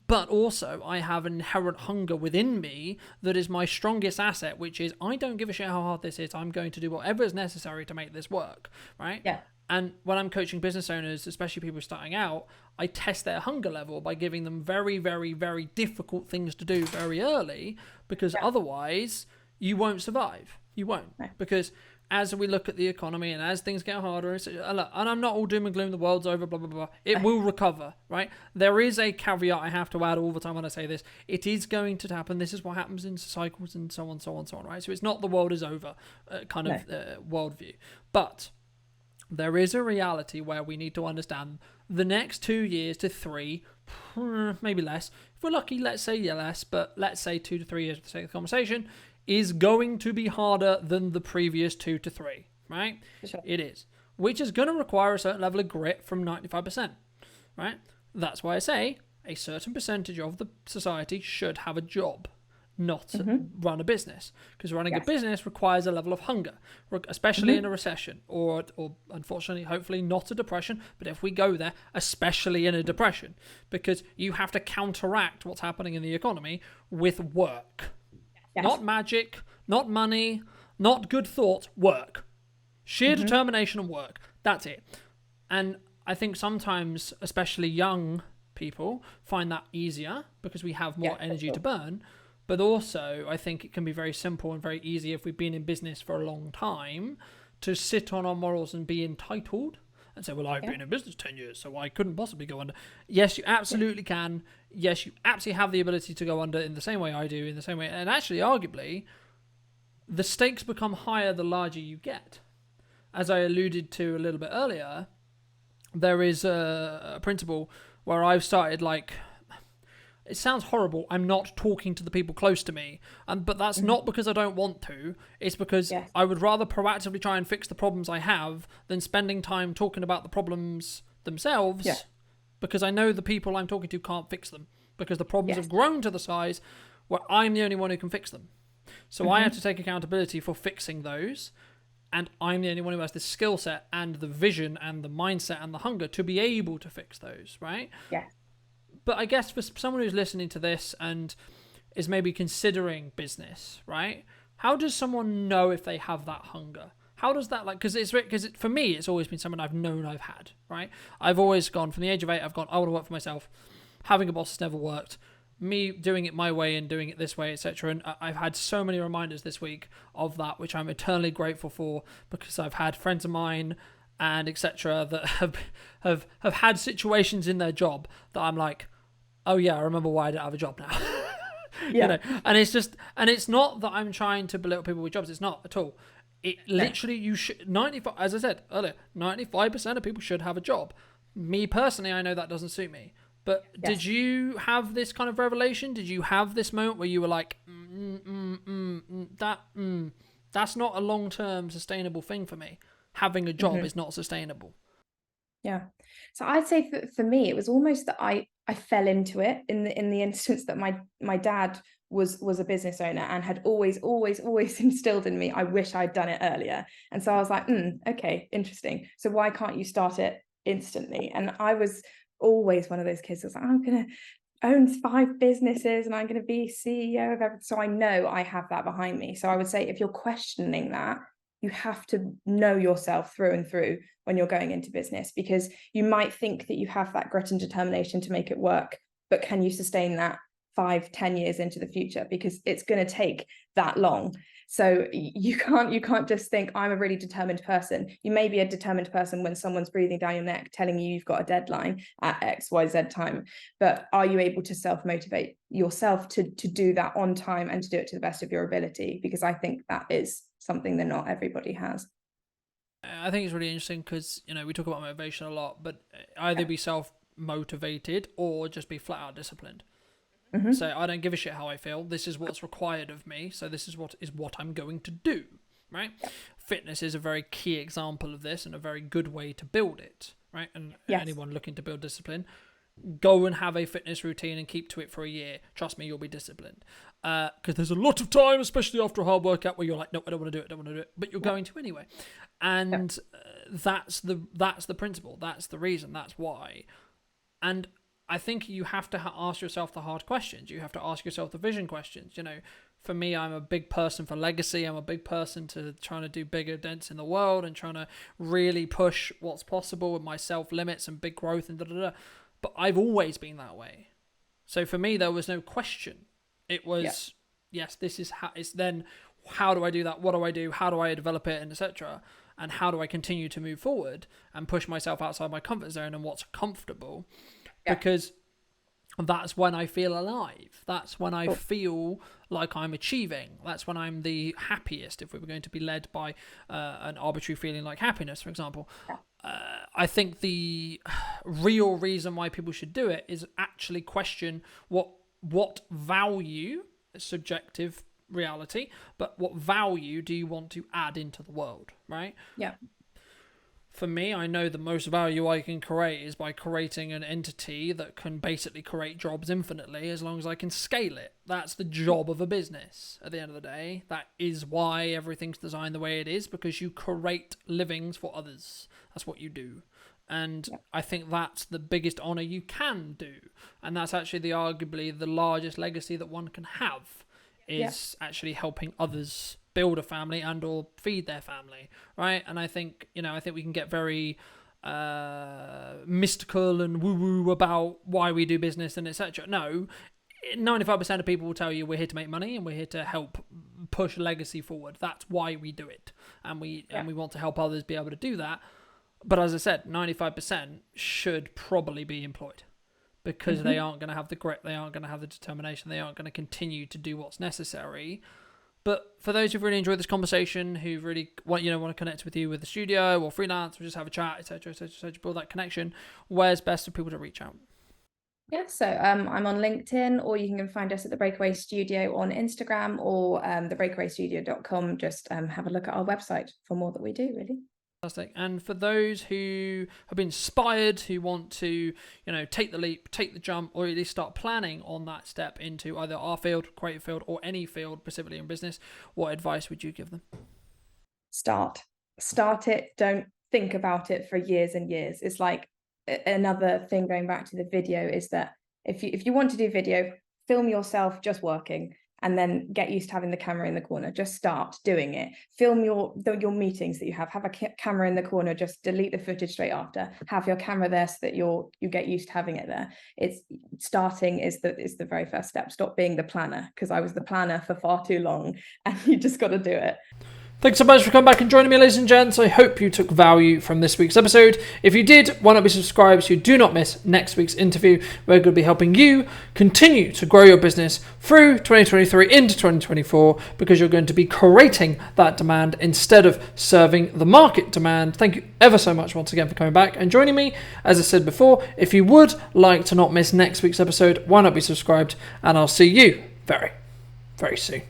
But also, I have an inherent hunger within me that is my strongest asset, which is I don't give a shit how hard this is. I'm going to do whatever is necessary to make this work, right? Yeah. And when I'm coaching business owners, especially people starting out, I test their hunger level by giving them very, very, very difficult things to do very early, because otherwise you won't survive. You won't. No. Because as we look at the economy and as things get harder, and I'm not all doom and gloom, the world's over, blah, blah, blah. It will recover, right? There is a caveat I have to add all the time when I say this. It is going to happen. This is what happens in cycles and so on, so on, so on, right? So it's not the world is over kind of worldview. But there is a reality where we need to understand the next 2 years to 3, maybe less. If we're lucky, let's say less, but let's say 2 to 3 years for the sake of the conversation, is going to be harder than the previous 2 to 3, right? Sure. It is. Which is going to require a certain level of grit from 95%, right? That's why I say a certain percentage of the society should have a job, not run a business. Because running a business requires a level of hunger, especially in a recession, or unfortunately, hopefully not a depression, but if we go there, especially in a depression, because you have to counteract what's happening in the economy with work. Yes. Not magic, not money, not good thoughts, work. Sheer determination and work. That's it. And I think sometimes, especially young people, find that easier because we have more energy to burn. But also, I think it can be very simple and very easy if we've been in business for a long time to sit on our morals and be entitled and say, well, I've been in business 10 years, so I couldn't possibly go under. Yes, you absolutely can. Yes, you absolutely have the ability to go under in the same way I do, in the same way. And actually, arguably, the stakes become higher the larger you get. As I alluded to a little bit earlier, there is a principle where I've started like... It sounds horrible. I'm not talking to the people close to me. But that's not because I don't want to. It's because I would rather proactively try and fix the problems I have than spending time talking about the problems themselves. Yeah. Because I know the people I'm talking to can't fix them. Because the problems have grown to the size where I'm the only one who can fix them. So I have to take accountability for fixing those. And I'm the only one who has the skill set and the vision and the mindset and the hunger to be able to fix those, right? Yeah. But I guess for someone who's listening to this and is maybe considering business, right? How does someone know if they have that hunger? How does that, like, because for me, it's always been something I've known I've had, right? I've always gone, from the age of 8, I've gone, I want to work for myself. Having a boss has never worked. Me doing it my way and doing it this way, etc. And I've had so many reminders this week of that, which I'm eternally grateful for, because I've had friends of mine and etc. that have had situations in their job that I'm like, oh yeah, I remember why I don't have a job now. You know, and it's just, and it's not that I'm trying to belittle people with jobs. It's not at all. It literally, you should, 95, as I said earlier, 95% of people should have a job. Me personally, I know that doesn't suit me. But did you have this kind of revelation? Did you have this moment where you were like, that's not a long-term sustainable thing for me. Having a job is not sustainable. Yeah. So I'd say for me, it was almost that I fell into it in the instance that my dad was a business owner and had always instilled in me, I wish I'd done it earlier. And so I was like, okay, interesting. So why can't you start it instantly? And I was always one of those kids that was like, I'm gonna own 5 businesses and I'm going to be CEO of everything. So I know I have that behind me. So I would say if you're questioning that, you have to know yourself through and through when you're going into business, because you might think that you have that grit and determination to make it work, but can you sustain that 5-10 years into the future? Because it's going to take that long. So you can't just think I'm a really determined person. You may be a determined person when someone's breathing down your neck telling you you've got a deadline at XYZ time, but are you able to self-motivate yourself to do that on time and to do it to the best of your ability? Because I think that is something that not everybody has. I think it's really interesting because, we talk about motivation a lot, but either be self-motivated or just be flat out disciplined. Mm-hmm. So I don't give a shit how I feel. This is what's required of me. So this is what I'm going to do, right? Fitness is a very key example of this and a very good way to build it, right? And anyone looking to build discipline, go and have a fitness routine and keep to it for a year. Trust me, you'll be disciplined. Because there's a lot of time, especially after a hard workout, where you're like, no, I don't want to do it, but you're going to anyway. And that's the principle. That's the reason. That's why. And I think you have to ask yourself the hard questions. You have to ask yourself the vision questions. For me, I'm a big person for legacy. I'm a big person to trying to do bigger dents in the world and trying to really push what's possible with my self-limits and big growth and da-da-da. But I've always been that way. So for me, there was no question. It was, yes, this is how it's then. How do I do that? What do I do? How do I develop it? And etc. And how do I continue to move forward and push myself outside my comfort zone and what's comfortable? Because that's when I feel alive. That's when I feel like I'm achieving. That's when I'm the happiest, if we were going to be led by an arbitrary feeling like happiness, for example. I think the real reason why people should do it is actually question what value, subjective reality, but what value do you want to add into the world, right? Yeah. For me, I know the most value I can create is by creating an entity that can basically create jobs infinitely as long as I can scale it. That's the job of a business at the end of the day. That is why everything's designed the way it is, because you create livings for others. That's what you do. And I think that's the biggest honor you can do. And that's actually arguably the largest legacy that one can have, is actually helping others build a family and or feed their family, right? And I think we can get very mystical and woo-woo about why we do business and etc. No, 95% of people will tell you we're here to make money and we're here to help push legacy forward. That's why we do it, and we want to help others be able to do that. But as I said, 95% should probably be employed, because they aren't going to have the grit, they aren't going to have the determination, they aren't going to continue to do what's necessary. But for those who've really enjoyed this conversation, who really want to connect with you with the studio or freelance or just have a chat, etc., build that connection, where's best for people to reach out? Yeah, so I'm on LinkedIn, or you can find us at the Breakaway Studio on Instagram, or thebreakawaystudio.com. Just have a look at our website for more that we do, really. Fantastic. And for those who have been inspired, who want to, take the leap, take the jump, or at least start planning on that step into either our field, creative field, or any field specifically in business, what advice would you give them? Start it. Don't think about it for years and years. It's like another thing, going back to the video, is that if you want to do video, film yourself just working, and then get used to having the camera in the corner. Just start doing it. Film your meetings that you have a camera in the corner. Just delete the footage straight after. Have your camera there so that you get used to having it there. It's starting is the very first step. Stop being the planner, because I was the planner for far too long, and you just got to do it. Thanks so much for coming back and joining me, ladies and gents. I hope you took value from this week's episode. If you did, why not be subscribed so you do not miss next week's interview. We're going to be helping you continue to grow your business through 2023 into 2024, because you're going to be creating that demand instead of serving the market demand. Thank you ever so much once again for coming back and joining me. As I said before, if you would like to not miss next week's episode, why not be subscribed, and I'll see you very, very soon.